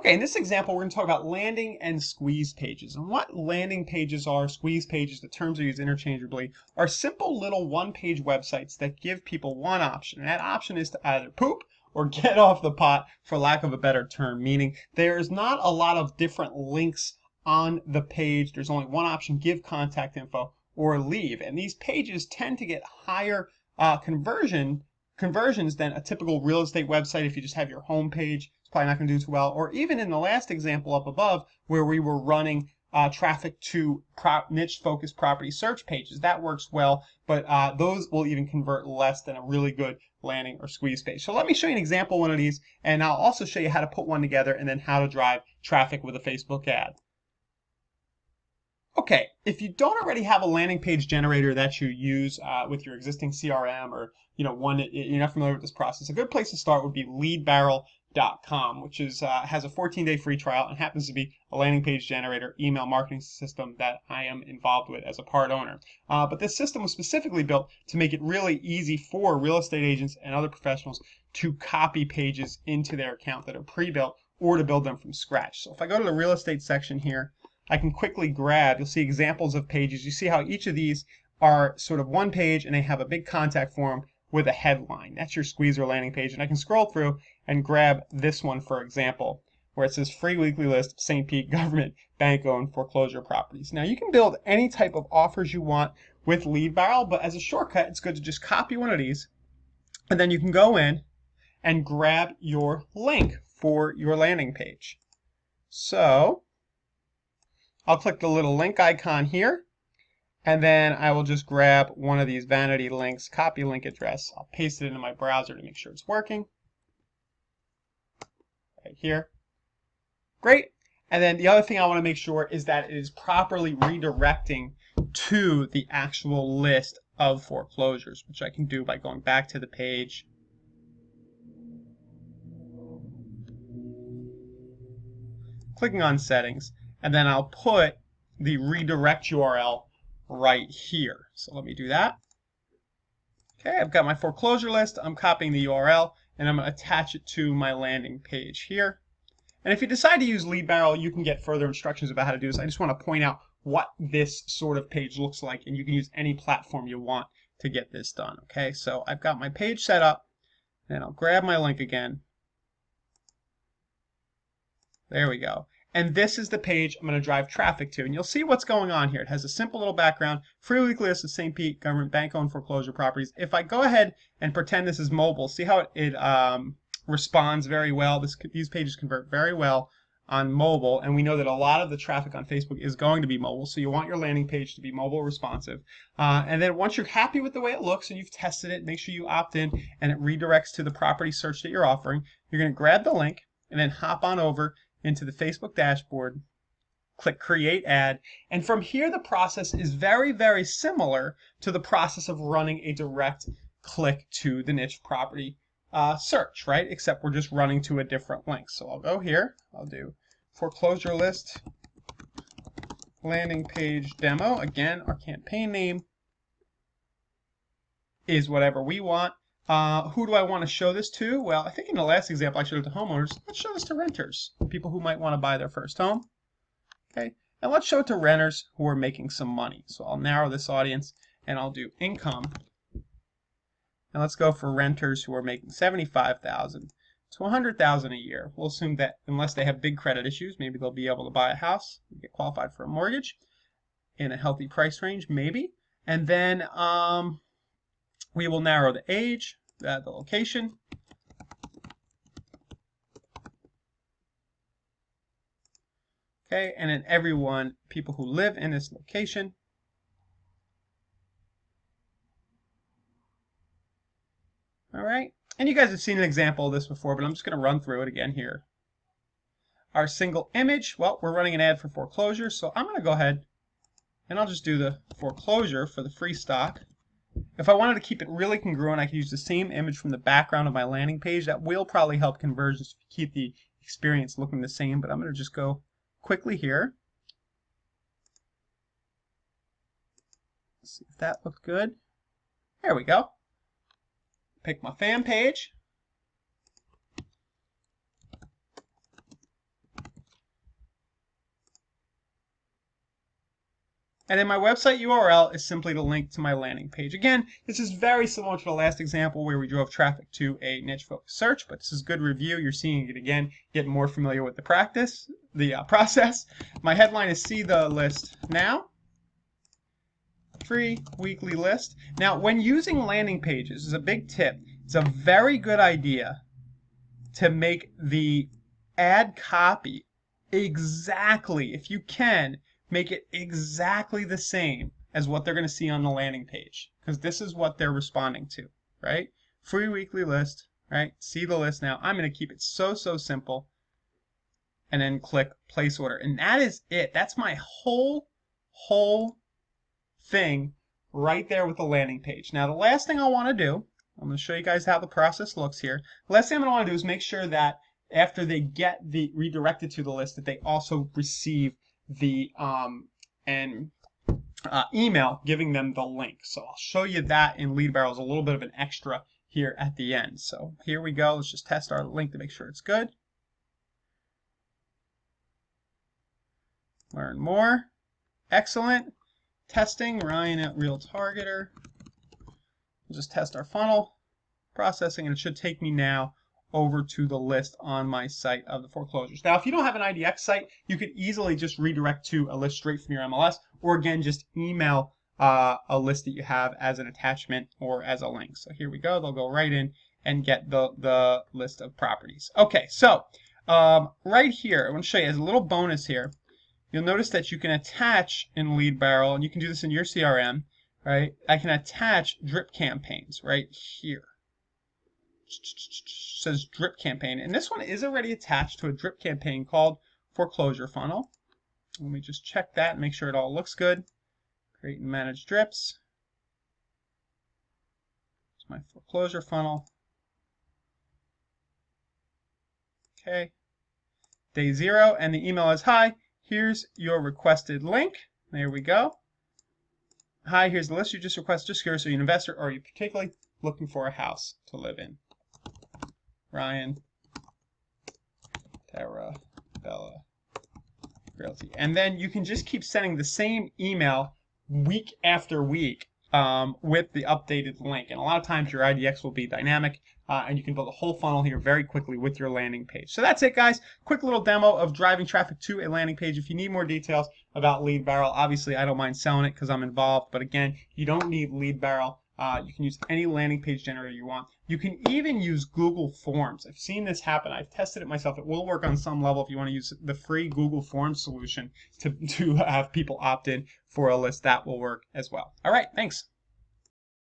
Okay, in this example, we're going to talk about landing and squeeze pages. And what landing pages are, squeeze pages, the terms are used interchangeably, are simple little one-page websites that give people one option. And that option is to either poop or get off the pot, for lack of a better term, meaning there's not a lot of different links on the page. There's only one option, give contact info or leave. And these pages tend to get higher conversions than a typical real estate website. If you just have your home page, it's probably not going to do too well. Or even in the last example up above, where we were running traffic to niche focused property search pages, that works well, but those will even convert less than a really good landing or squeeze page. So let me show you an example of one of these, and I'll also show you how to put one together and then how to drive traffic with a Facebook ad. Okay, if you don't already have a landing page generator that you use with your existing CRM, or one that you're not familiar with this process, a good place to start would be leadbarrel.com, which is has a 14-day free trial and happens to be a landing page generator email marketing system that I am involved with as a part owner. But this system was specifically built to make it really easy for real estate agents and other professionals to copy pages into their account that are pre-built, or to build them from scratch. So if I go to the real estate section here, I can quickly grab, you'll see examples of pages. You see how each of these are sort of one page and they have a big contact form with a headline. That's your squeeze or landing page. And I can scroll through and grab this one, for example, where it says free weekly list of St. Pete government bank-owned foreclosure properties. Now you can build any type of offers you want with LeadBarrel, but as a shortcut, it's good to just copy one of these, and then you can go in and grab your link for your landing page. So I'll click the little link icon here, and then I will just grab one of these vanity links, copy link address. I'll paste it into my browser to make sure it's working. Right here. Great. And then the other thing I want to make sure is that it is properly redirecting to the actual list of foreclosures, which I can do by going back to the page. Clicking on settings. And then I'll put the redirect URL right here. So let me do that. Okay, I've got my foreclosure list. I'm copying the URL and I'm going to attach it to my landing page here. And if you decide to use LeadBarrel, you can get further instructions about how to do this. I just want to point out what this sort of page looks like, and you can use any platform you want to get this done. Okay, so I've got my page set up, and I'll grab my link again. There we go. And this is the page I'm going to drive traffic to. And you'll see what's going on here. It has a simple little background, free weekly list of St. Pete government bank-owned foreclosure properties. If I go ahead and pretend this is mobile, see how it responds very well. These pages convert very well on mobile, and we know that a lot of the traffic on Facebook is going to be mobile, so you want your landing page to be mobile responsive. And then once you're happy with the way it looks and you've tested it, make sure you opt in and it redirects to the property search that you're offering. You're going to grab the link and then hop on over into the Facebook dashboard, click create ad, and from here the process is very, very similar to the process of running a direct click to the niche property search, right? Except we're just running to a different link. So I'll go here, I'll do foreclosure list landing page demo. Again, our campaign name is whatever we want. Who do I want to show this to? Well, I think in the last example I showed it to homeowners. Let's show this to renters, people who might want to buy their first home. Okay, and let's show it to renters who are making some money. So I'll narrow this audience and I'll do income. And let's go for renters who are making $75,000 to $100,000 a year. We'll assume that unless they have big credit issues, maybe they'll be able to buy a house, get qualified for a mortgage in a healthy price range, maybe. And then we will narrow the age, the location. Okay, and then everyone, people who live in this location. All right, and you guys have seen an example of this before, but I'm just going to run through it again here. Our single image, well, we're running an ad for foreclosure, so I'm going to go ahead and I'll just do the foreclosure for the free stock. If I wanted to keep it really congruent, I could use the same image from the background of my landing page. That will probably help conversions if you keep the experience looking the same, but I'm going to just go quickly here. Let's see if that looked good. There we go. Pick my fan page. And then my website URL is simply the link to my landing page. Again, this is very similar to the last example where we drove traffic to a niche focused search, but this is good review. You're seeing it again, get more familiar with the process. My headline is See the List Now. Free weekly list. Now, when using landing pages, is a big tip. It's a very good idea to make the ad copy exactly, if you can, make it exactly the same as what they're going to see on the landing page, because this is what they're responding to, right? Free weekly list, right? See the list now. I'm going to keep it so simple, and then click place order, and that is it. That's my whole thing right there with the landing page. Now, the last thing I want to do, I'm going to show you guys how the process looks here. The last thing I'm going to want to do is make sure that after they get the redirected to the list, that they also receive the email giving them the link. So I'll show you that in LeadBarrel as a little bit of an extra here at the end. So here we go. Let's just test our link to make sure it's good. Learn more. Excellent. Testing, Ryan at Real Targeter. We'll just test our funnel processing, and it should take me now over to the list on my site of the foreclosures. Now, if you don't have an IDX site, you could easily just redirect to a list straight from your MLS, or again, just email a list that you have as an attachment or as a link. So here we go. They'll go right in and get the list of properties. Okay, so right here, I want to show you as a little bonus here. You'll notice that you can attach in LeadBarrel, and you can do this in your CRM, right? I can attach drip campaigns right here. Says drip campaign, and this one is already attached to a drip campaign called foreclosure funnel. Let me just check that and make sure it all looks good. Create and manage drips. It's my foreclosure funnel. Okay. Day 0, and the email is, hi, here's your requested link. There we go. Hi, here's the list you just requested. Just curious, are you an investor, or are you particularly looking for a house to live in? Ryan, Tarabella Realty. And then you can just keep sending the same email week after week with the updated link. And a lot of times your IDX will be dynamic, and you can build a whole funnel here very quickly with your landing page. So that's it, guys. Quick little demo of driving traffic to a landing page. If you need more details about LeadBarrel, obviously I don't mind selling it because I'm involved. But again, you don't need LeadBarrel. You can use any landing page generator you want. You can even use Google Forms. I've seen this happen. I've tested it myself. It will work on some level if you want to use the free Google Forms solution to have people opt in for a list. That will work as well. All right, thanks.